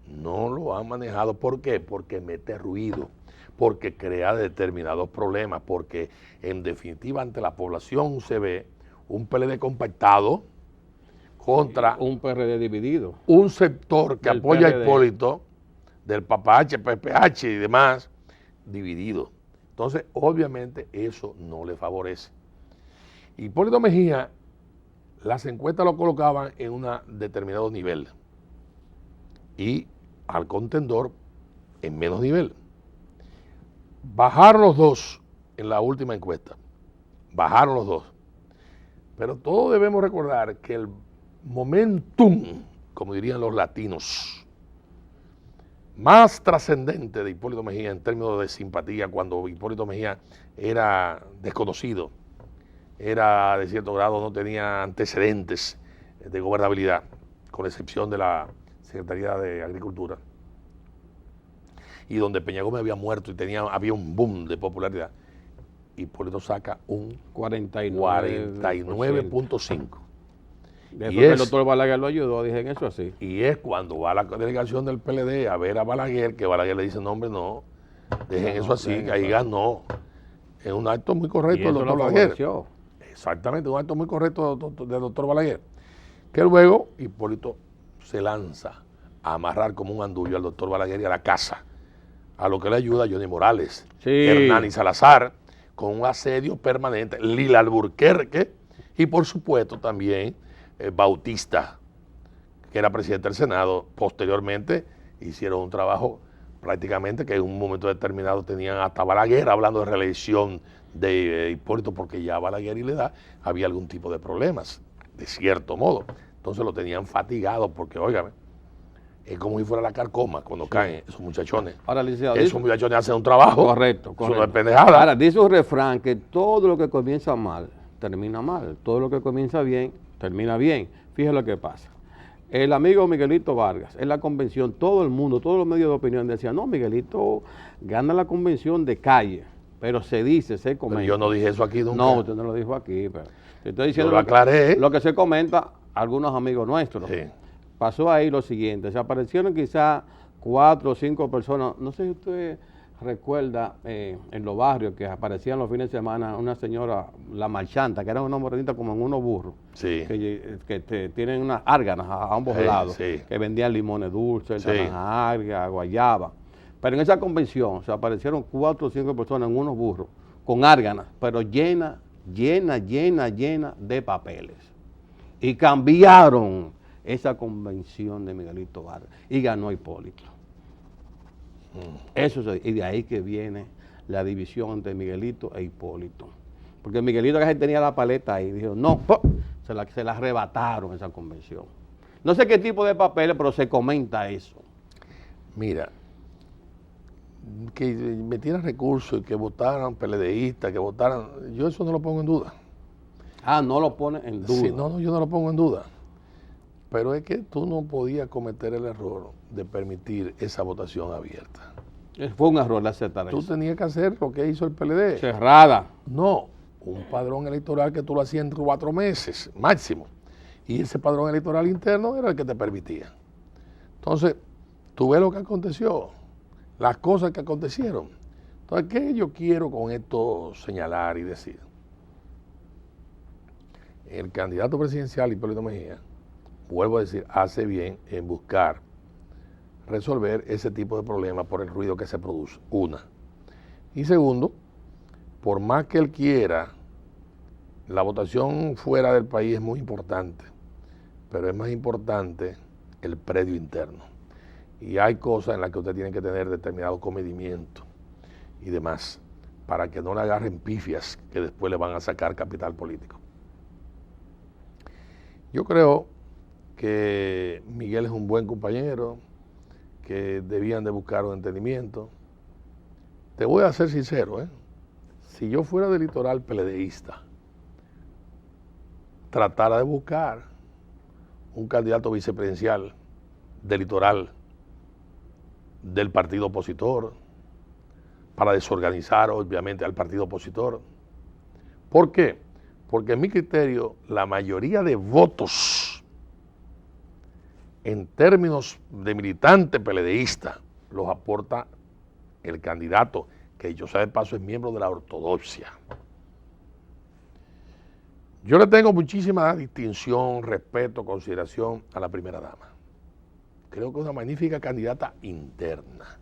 No lo han manejado. ¿Por qué? Porque mete ruido, porque crea determinados problemas, porque en definitiva ante la población se ve un PLD compactado contra un PRD dividido. Un sector que apoya a Hipólito, del papache, PPH y demás, dividido. Entonces, obviamente, eso no le favorece. Hipólito Mejía, las encuestas lo colocaban en un determinado nivel y al contendor en menos nivel. Bajaron los dos en la última encuesta. Bajaron los dos. Pero todos debemos recordar que el momentum, como dirían los latinos, más trascendente de Hipólito Mejía en términos de simpatía, cuando Hipólito Mejía era desconocido, era de cierto grado, no tenía antecedentes de gobernabilidad, con excepción de la Secretaría de Agricultura, y donde Peña Gómez había muerto y había un boom de popularidad, Hipólito saca un 49.5. Después que el doctor Balaguer lo ayudó, dije eso así. Y es cuando va la delegación del PLD a ver a Balaguer, que Balaguer le dice, no hombre, no, dejen eso así, que ahí ganó. Es un acto muy correcto del doctor Balaguer. Exactamente, un acto muy correcto del doctor Balaguer. Que luego Hipólito se lanza a amarrar como un andullo al doctor Balaguer y a la casa, a lo que le ayuda Johnny Morales, Hernán Salazar, con un asedio permanente, Lila Alburquerque y por supuesto también Bautista, que era presidente del Senado. Posteriormente hicieron un trabajo prácticamente que en un momento determinado tenían hasta Balaguer hablando de reelección de Hipólito, porque ya Balaguer y la edad había algún tipo de problemas, de cierto modo. Entonces lo tenían fatigado porque, óigame, es como si fuera la carcoma cuando caen esos muchachones. Ahora, licenciado, esos muchachones hacen un trabajo. Correcto. Eso no es pendejada. Ahora, dice un refrán que todo lo que comienza mal, termina mal. Todo lo que comienza bien, termina bien. Fíjese lo que pasa. El amigo Miguelito Vargas, en la convención, todo el mundo, todos los medios de opinión decían, no, Miguelito gana la convención de calle, pero se dice, se comenta. Pero yo no dije eso aquí nunca. No, usted no lo dijo aquí, pero estoy diciendo yo lo aclaré. Lo que se comenta algunos amigos nuestros. Sí. Pasó ahí lo siguiente, se aparecieron quizás 4 o 5 personas, no sé si usted recuerda en los barrios que aparecían los fines de semana una señora, la marchanta, que era una morenita como en unos burros, sí, que tienen unas árganas a ambos lados, sí, que vendían limones dulces, naranja agria, guayaba. Pero en esa convención se aparecieron 4 o 5 personas en unos burros con árganas, pero llena de papeles. Y cambiaron esa convención de Miguelito Vargas y ganó Hipólito. Eso y de ahí que viene la división entre Miguelito e Hipólito. Porque Miguelito que tenía la paleta ahí, dijo, no, se la arrebataron esa convención. No sé qué tipo de papeles, pero se comenta eso. Mira, que metieran recursos y que votaran PLDistas, que votaran, yo eso no lo pongo en duda. Ah, no lo pone en duda. Sí, no, yo no lo pongo en duda. Pero es que tú no podías cometer el error de permitir esa votación abierta. Fue un error aceptar eso. Tú tenías que hacer lo que hizo el PLD. Cerrada. No, un padrón electoral que tú lo hacías en 4 meses, máximo. Y ese padrón electoral interno era el que te permitía. Entonces, tú ves lo que aconteció, las cosas que acontecieron. Entonces, ¿qué yo quiero con esto señalar y decir? El candidato presidencial, Hipólito Mejía, vuelvo a decir, hace bien en buscar resolver ese tipo de problemas por el ruido que se produce, una. Y segundo, por más que él quiera, la votación fuera del país es muy importante, pero es más importante el predio interno. Y hay cosas en las que usted tiene que tener determinado comedimiento y demás, para que no le agarren pifias que después le van a sacar capital político. Yo creo que Miguel es un buen compañero, que debían de buscar un entendimiento. Te voy a ser sincero, si yo fuera del litoral PLDista, tratara de buscar un candidato vicepresidencial del litoral del partido opositor, para desorganizar obviamente al partido opositor. ¿Por qué? Porque en mi criterio la mayoría de votos en términos de militante PLDista los aporta el candidato, que yo sé de paso es miembro de la ortodoxia. Yo le tengo muchísima distinción, respeto, consideración a la primera dama. Creo que es una magnífica candidata interna.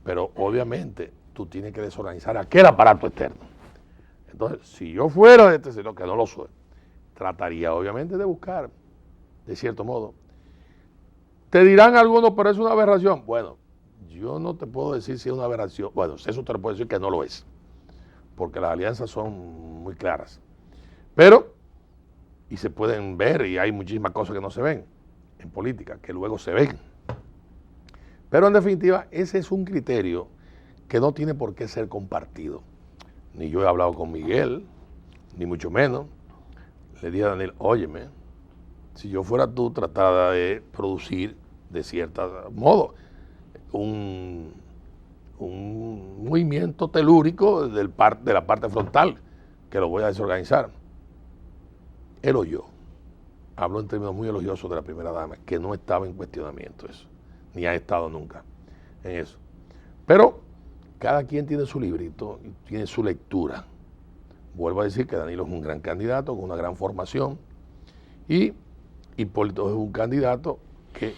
Pero obviamente tú tienes que desorganizar aquel aparato externo. Entonces, si yo fuera de este señor, que no lo soy, trataría obviamente de buscar, de cierto modo. Te dirán algunos, pero es una aberración. Bueno, yo no te puedo decir si es una aberración. Bueno, eso te lo puedo decir que no lo es, porque las alianzas son muy claras. Pero, y se pueden ver, y hay muchísimas cosas que no se ven en política, que luego se ven. Pero en definitiva, ese es un criterio que no tiene por qué ser compartido. Ni yo he hablado con Miguel, ni mucho menos. Le dije a Daniel, óyeme, si yo fuera tú, tratara de producir de cierto modo un movimiento telúrico de la parte frontal, que lo voy a desorganizar. Él oyó. Habló en términos muy elogiosos de la primera dama, que no estaba en cuestionamiento eso, ni ha estado nunca en eso. Pero cada quien tiene su librito, tiene su lectura. Vuelvo a decir que Danilo es un gran candidato, con una gran formación, y Hipólito es un candidato que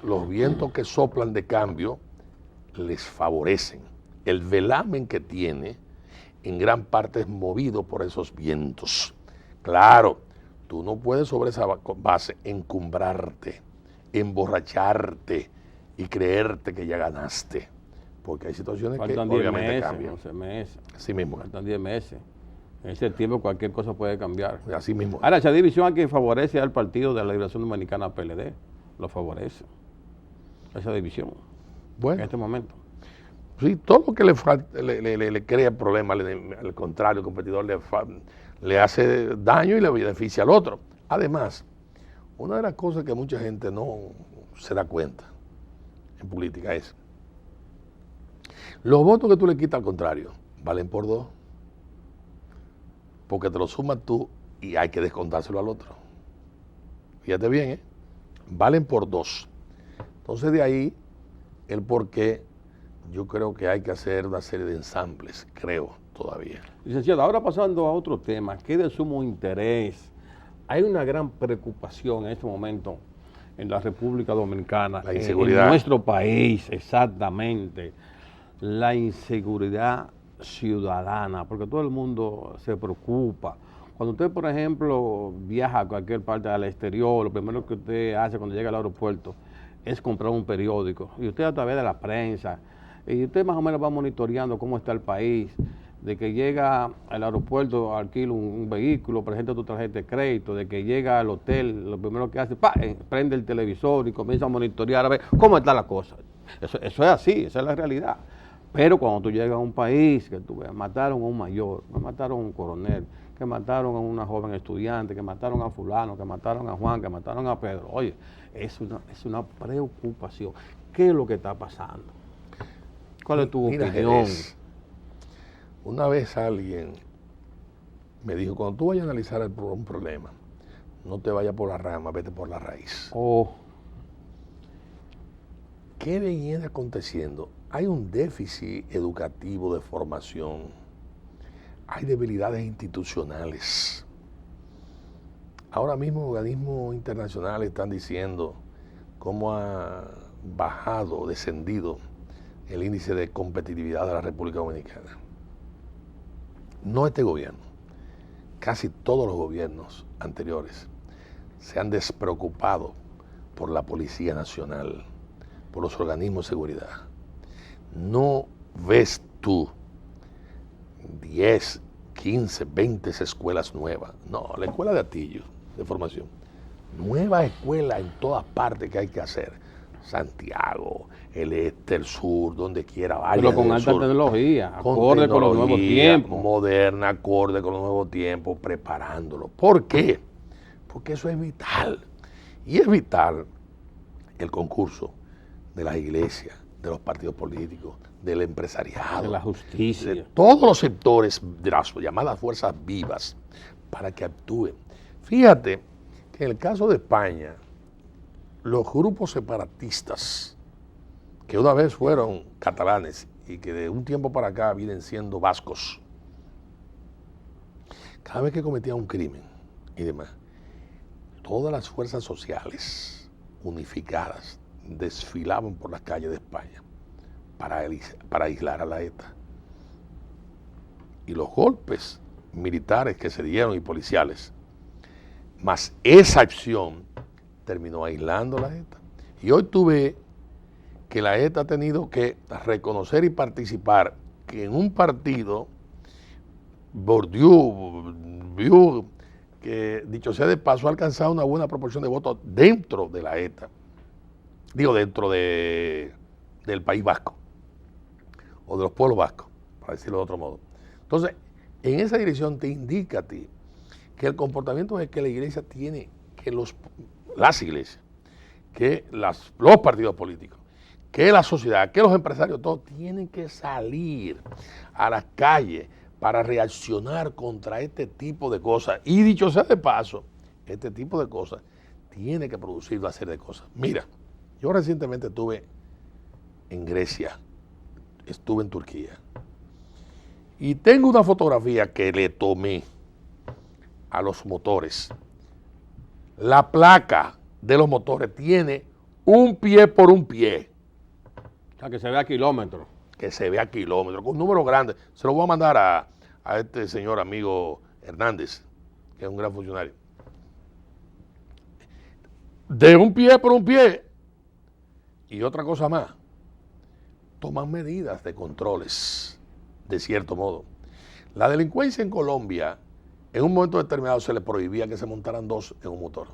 los vientos que soplan de cambio les favorecen. El velamen que tiene, en gran parte es movido por esos vientos. Claro, tú no puedes sobre esa base encumbrarte, emborracharte y creerte que ya ganaste, porque hay situaciones Faltan que obviamente 10 meses, cambian. 11 meses. Así mismo. Faltan 10 meses. En ese tiempo cualquier cosa puede cambiar. Así mismo. Ahora, esa división aquí favorece al Partido de la Liberación Dominicana PLD. Lo favorece. Esa división. Bueno, En este momento. sí, todo lo que le crea problemas, al contrario, el competidor le hace daño y le beneficia al otro. Además, una de las cosas que mucha gente no se da cuenta en política es, los votos que tú le quitas al contrario, valen por 2, porque te lo sumas tú y hay que descontárselo al otro. Fíjate bien, ¿eh? Valen por 2. Entonces de ahí el por qué yo creo que hay que hacer una serie de ensambles, creo todavía. Licenciado, ahora pasando a otro tema que es de sumo interés. Hay una gran preocupación en este momento en la República Dominicana. La inseguridad. En nuestro país, exactamente. La inseguridad ciudadana, porque todo el mundo se preocupa. Cuando usted, por ejemplo, viaja a cualquier parte del exterior, lo primero que usted hace cuando llega al aeropuerto es comprar un periódico. Y usted a través de la prensa, y usted más o menos va monitoreando cómo está el país. De que llega al aeropuerto, alquila un vehículo, presenta tu tarjeta de crédito, de que llega al hotel, lo primero que hace, prende el televisor y comienza a monitorear a ver cómo está la cosa. Eso es así, esa es la realidad. Pero cuando tú llegas a un país, que tú ves, mataron a un mayor, mataron a un coronel, que mataron a una joven estudiante, que mataron a fulano, que mataron a Juan, que mataron a Pedro, oye, es una preocupación. ¿Qué es lo que está pasando? ¿Cuál es tu opinión? Una vez alguien me dijo, cuando tú vayas a analizar un problema, no te vayas por la rama, vete por la raíz. Oh. ¿Qué viene aconteciendo? Hay un déficit educativo de formación, hay debilidades institucionales. Ahora mismo organismos internacionales están diciendo cómo ha bajado, descendido el índice de competitividad de la República Dominicana. No este gobierno, casi todos los gobiernos anteriores se han despreocupado por la Policía Nacional, por los organismos de seguridad. No ves tú 10, 15, 20 escuelas nuevas. No, la escuela de Atillo, de formación. Nueva escuela en todas partes que hay que hacer. Santiago, el este, el sur, donde quiera, vaya. Pero con alta tecnología, acorde con los nuevos tiempos. Moderna, acorde con los nuevos tiempos, preparándolo. ¿Por qué? Porque eso es vital. Y es vital el concurso de las iglesias, de los partidos políticos, del empresariado, de la justicia, de todos los sectores de las llamadas fuerzas vivas, para que actúen. Fíjate que en el caso de España, los grupos separatistas, que una vez fueron catalanes y que de un tiempo para acá vienen siendo vascos, cada vez que cometían un crimen y demás, todas las fuerzas sociales unificadas desfilaban por las calles de España para aislar a la ETA. Y los golpes militares que se dieron y policiales, más esa acción, terminó aislando a la ETA. Y hoy tú ves que la ETA ha tenido que reconocer y participar que en un partido, Bourdieu, que dicho sea de paso, ha alcanzado una buena proporción de votos dentro de la ETA. Digo, dentro de del País Vasco, o de los pueblos vascos, para decirlo de otro modo. Entonces, en esa dirección te indica a ti que el comportamiento es que la iglesia tiene, que las iglesias, que los partidos políticos, que la sociedad, que los empresarios, todos tienen que salir a las calles para reaccionar contra este tipo de cosas. Y dicho sea de paso, este tipo de cosas tiene que producir una serie de cosas. Mira, yo recientemente estuve en Grecia, estuve en Turquía, y tengo una fotografía que le tomé a los motores. La placa de los motores tiene un pie por un pie. O sea, que se vea a kilómetros. Que se vea a kilómetros, con un número grande. Se lo voy a mandar a este señor amigo Hernández, que es un gran funcionario. De un pie por un pie. Y otra cosa más, toman medidas de controles, de cierto modo. La delincuencia en Colombia, en un momento determinado se le prohibía que se montaran dos en un motor.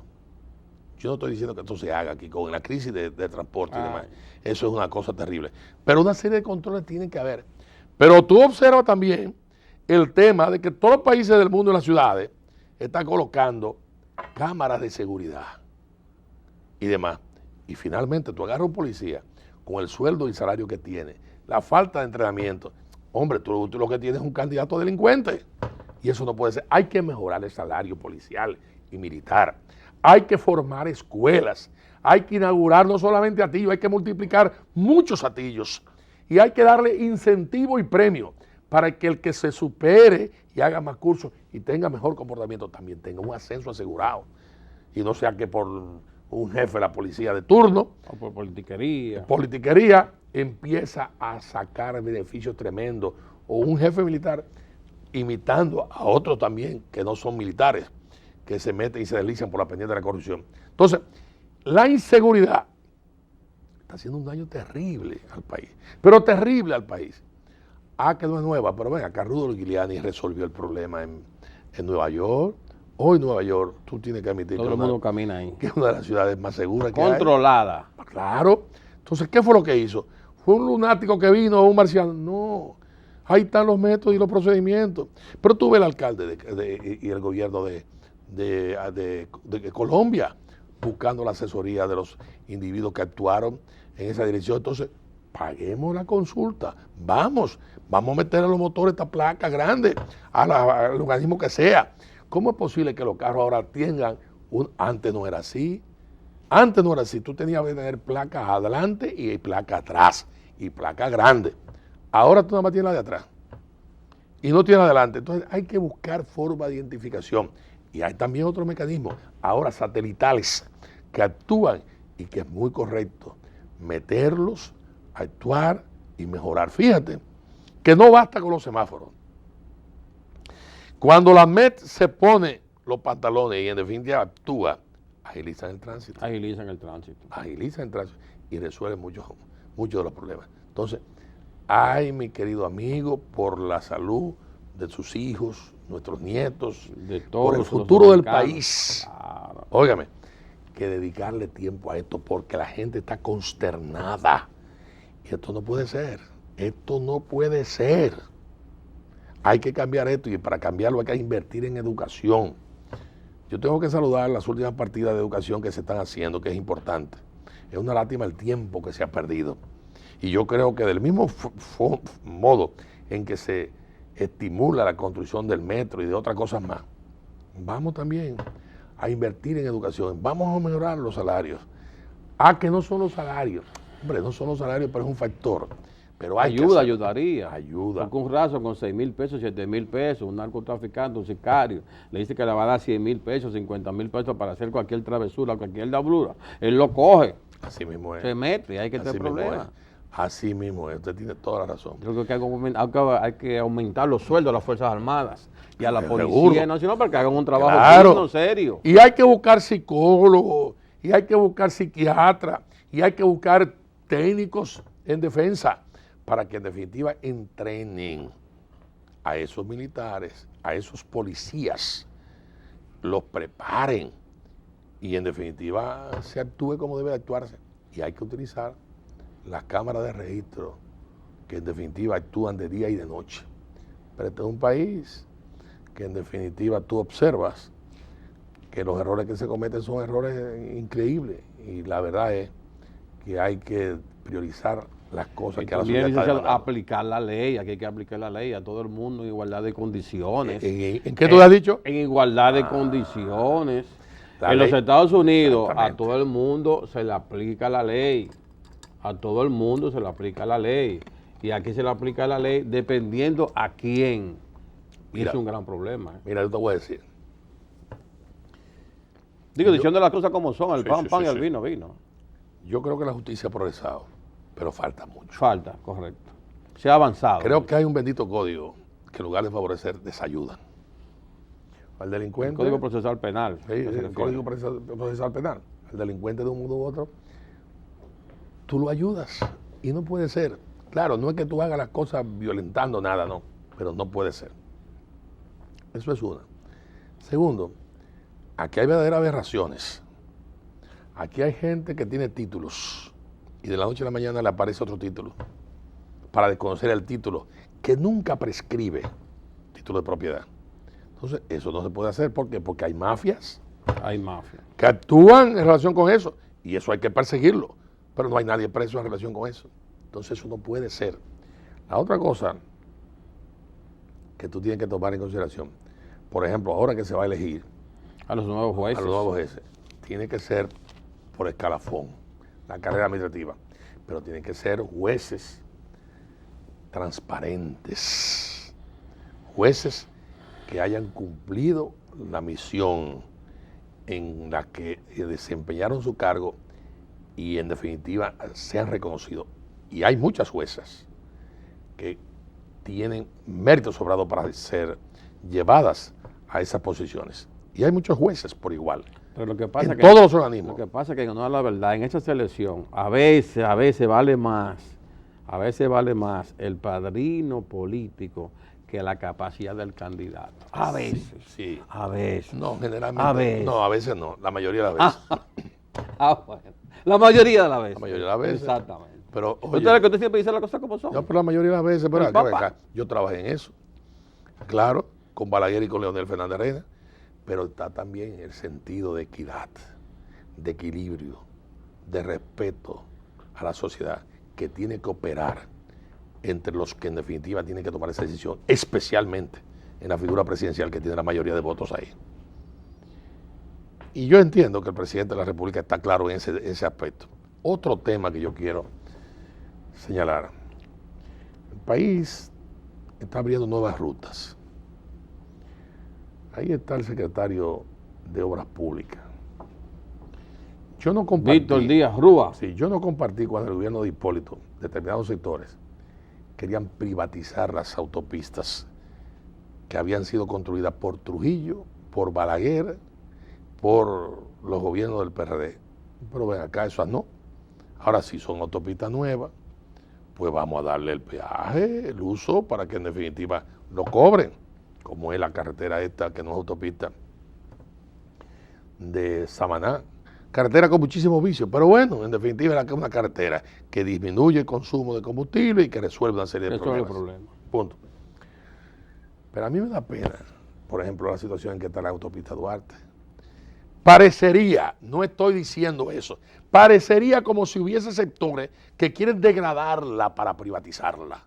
Yo no estoy diciendo que esto se haga aquí con la crisis de transporte y demás. Eso es una cosa terrible. Pero una serie de controles tienen que haber. Pero tú observas también el tema de que todos los países del mundo y las ciudades están colocando cámaras de seguridad y demás. Y finalmente tú agarras a un policía con el sueldo y salario que tiene, la falta de entrenamiento. Hombre, tú lo que tienes es un candidato a delincuente. Y eso no puede ser. Hay que mejorar el salario policial y militar. Hay que formar escuelas. Hay que inaugurar no solamente atillos, hay que multiplicar muchos atillos. Y hay que darle incentivo y premio para que el que se supere y haga más cursos y tenga mejor comportamiento también tenga un ascenso asegurado. Y no sea que por un jefe de la policía de turno O por politiquería. Empieza a sacar beneficios tremendos. O un jefe militar imitando a otros también que no son militares, que se meten y se deslizan por la pendiente de la corrupción. Entonces, la inseguridad está haciendo un daño terrible al país, pero terrible al país. Que no es nueva, pero venga, acá Rudolph Giuliani resolvió el problema en Nueva York. Hoy Nueva York, tú tienes que admitir Todo el mundo camina ahí. que es una de las ciudades más seguras que hay. Controlada. Claro. Entonces, ¿qué fue lo que hizo? ¿Fue un lunático que vino o un marciano? No. Ahí están los métodos y los procedimientos. Pero tú ves el alcalde y el gobierno de Colombia buscando la asesoría de los individuos que actuaron en esa dirección. Entonces, paguemos la consulta. Vamos a meter a los motores esta placa grande, al organismo que sea. ¿Cómo es posible que los carros ahora tengan antes no era así? Antes no era así. Tú tenías que tener placas adelante y placas atrás. Y placas grandes. Ahora tú nada más tienes la de atrás. Y no tienes la de adelante. Entonces hay que buscar forma de identificación. Y hay también otros mecanismos, ahora satelitales, que actúan y que es muy correcto meterlos, actuar y mejorar. Fíjate que no basta con los semáforos. Cuando la MET se pone los pantalones y en definitiva actúa, agilizan el tránsito. Agilizan el tránsito. Agilizan el tránsito y resuelven muchos de los problemas. Entonces, ay, mi querido amigo, por la salud de sus hijos, nuestros nietos, de todos por el futuro del país. Claro. Óigame, que dedicarle tiempo a esto porque la gente está consternada. Y esto no puede ser. Esto no puede ser. Hay que cambiar esto y para cambiarlo hay que invertir en educación. Yo tengo que saludar las últimas partidas de educación que se están haciendo, que es importante. Es una lástima el tiempo que se ha perdido. Y yo creo que del mismo modo en que se estimula la construcción del metro y de otras cosas más, vamos también a invertir en educación, vamos a mejorar los salarios. Que no son los salarios, hombre, no son los salarios, pero es un factor. Pero ayudaría. Ayuda. Porque un raso con 6,000 pesos, 7,000 pesos, un narcotraficante, un sicario, le dice que le va a dar 100,000 pesos, 50,000 pesos para hacer cualquier travesura, cualquier dablura. Él lo coge. Así mismo es. Se mete y hay que tener problemas. Así mismo es, usted tiene toda la razón. Yo creo que hay que aumentar los sueldos a las Fuerzas Armadas y a la Policía Nacional para que hagan un trabajo digno, serio. Y hay que buscar psicólogos, y hay que buscar psiquiatras, y hay que buscar técnicos en defensa para que en definitiva entrenen a esos militares, a esos policías, los preparen y en definitiva se actúe como debe de actuarse. Y hay que utilizar las cámaras de registro, que en definitiva actúan de día y de noche. Pero este es un país que en definitiva tú observas que los errores que se cometen son errores increíbles, y la verdad es que hay que priorizar las cosas Y que a la también, sociedad está licenciado, demandando. aplicar la ley, aquí hay que aplicar la ley a todo el mundo en igualdad de condiciones. ¿En qué tú has dicho? En igualdad de condiciones. La En ley. los Estados Unidos a Exactamente. todo el mundo se le aplica la ley. A todo el mundo se le aplica la ley. Y aquí se le aplica la ley dependiendo a quién. Y Mira. es un gran problema. Mira, yo te voy a decir. Digo, diciendo las cosas como son, el Sí, pan, sí, pan sí, y el sí. vino, vino. Yo creo que la justicia ha progresado, pero falta mucho. Falta, correcto. Se ha avanzado. Creo que hay un bendito código que en lugar de favorecer, desayudan. Al el delincuente. Código Procesal Penal. Sí, ¿qué se el refiere? Código Procesal Penal. Al delincuente de un modo u otro, tú lo ayudas. Y no puede ser. Claro, no es que tú hagas las cosas violentando nada, no. Pero no puede ser. Eso es una. Segundo, aquí hay verdaderas aberraciones. Aquí hay gente que tiene títulos y de la noche a la mañana le aparece otro título para desconocer el título que nunca prescribe título de propiedad. Entonces, eso no se puede hacer. ¿Por qué? Porque hay mafias Hay mafia. que actúan en relación con eso y eso hay que perseguirlo, pero no hay nadie preso en relación con eso. Entonces, eso no puede ser. La otra cosa que tú tienes que tomar en consideración, por ejemplo, ahora que se va a elegir A los nuevos jueces. a los nuevos jueces, tiene que ser por escalafón, la carrera administrativa, pero tienen que ser jueces transparentes, jueces que hayan cumplido la misión en la que desempeñaron su cargo y en definitiva sean reconocidos. Y hay muchas juezas que tienen mérito sobrado para ser llevadas a esas posiciones. Y hay muchos jueces por igual, Pero lo que pasa en que, todos los organismos. Lo que pasa es que, en honor a la verdad, en esa selección, a veces vale más el padrino político que la capacidad del candidato. A veces. Sí. A veces. No, generalmente. A veces. No, a veces no. La mayoría de las veces. Bueno. La mayoría de las veces. La mayoría de las veces. Exactamente. Pero, Usted oye, que usted siempre dice las cosas como son. yo por la mayoría de las veces, pero El acá, Papa. yo trabajé en eso. Claro, con Balaguer y con Leonel Fernández Reina, pero está también el sentido de equidad, de equilibrio, de respeto a la sociedad, que tiene que operar entre los que en definitiva tienen que tomar esa decisión, especialmente en la figura presidencial que tiene la mayoría de votos ahí. Y yo entiendo que el presidente de la República está claro en ese aspecto. Otro tema que yo quiero señalar. El país está abriendo nuevas rutas. Ahí está el secretario de Obras Públicas. Yo no compartí. Víctor Díaz Rúa. Sí, yo no compartí cuando el gobierno de Hipólito, determinados sectores, querían privatizar las autopistas que habían sido construidas por Trujillo, por Balaguer, por los gobiernos del PRD. Pero ven acá, esas no. Ahora sí son autopistas nuevas, pues vamos a darle el peaje, el uso, para que en definitiva lo cobren, como es la carretera esta, que no es autopista, de Samaná. Carretera con muchísimos vicios, pero bueno, en definitiva es una carretera que disminuye el consumo de combustible y que resuelve una serie de Eso es el problemas. problema. Punto. Pero a mí me da pena, por ejemplo, la situación en que está la autopista Duarte. Parecería, no estoy diciendo eso, parecería como si hubiese sectores que quieren degradarla para privatizarla.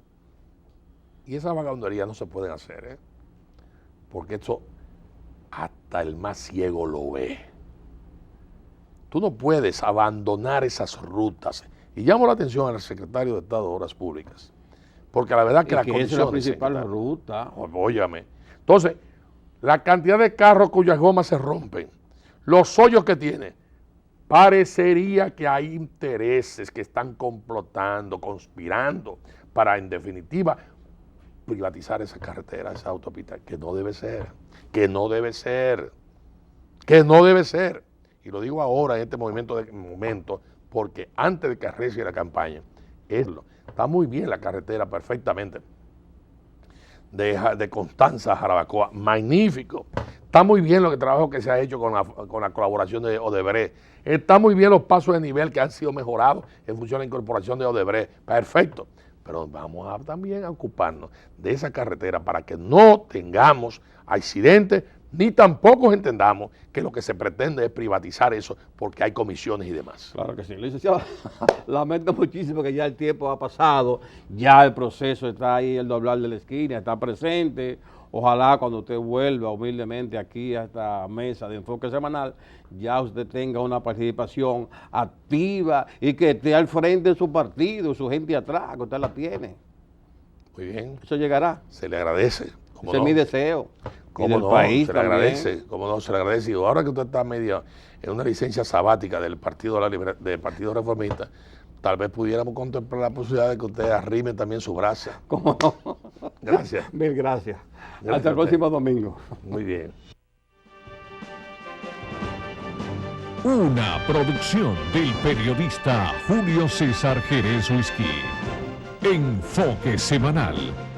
Y esas vagabunderías no se pueden hacer, ¿eh? Porque eso hasta el más ciego lo ve. Tú no puedes abandonar esas rutas. Y llamo la atención al secretario de Estado de Obras Públicas, porque la verdad que las esa es condiciones... la principal secretario, ruta. óyame. Entonces, la cantidad de carros cuyas gomas se rompen, los hoyos que tiene, parecería que hay intereses que están complotando, conspirando para, en definitiva, privatizar esa carretera, esa autopista, que no debe ser, que no debe ser, que no debe ser. Y lo digo ahora en este momento, porque antes de que arrecie la campaña, está muy bien la carretera, perfectamente, de Constanza a Jarabacoa, magnífico. Está muy bien lo que trabajo que se ha hecho con la colaboración de Odebrecht. Está muy bien los pasos de nivel que han sido mejorados en función de la incorporación de Odebrecht. Perfecto. Pero vamos también a ocuparnos de esa carretera para que no tengamos accidentes ni tampoco entendamos que lo que se pretende es privatizar eso porque hay comisiones y demás. Claro que sí. Licenciado, lamento muchísimo que ya el tiempo ha pasado, ya el proceso está ahí, el doblar de la esquina, está presente. Ojalá cuando usted vuelva humildemente aquí a esta mesa de enfoque semanal, ya usted tenga una participación activa y que esté al frente de su partido, su gente atrás, que usted la tiene. Muy bien. Eso llegará. Se le agradece. Ese es mi deseo. ¿Cómo no? País se le también. agradece, cómo no, se le agradece. Y ahora que usted está medio en una licencia sabática del Partido Reformista, tal vez pudiéramos contemplar la posibilidad de que usted arrime también su brazo. ¿Cómo no? Gracias. Mil gracias. Gracias Hasta el próximo domingo. Muy bien. Una producción del periodista Julio César Jerez Whisky. Enfoque Semanal.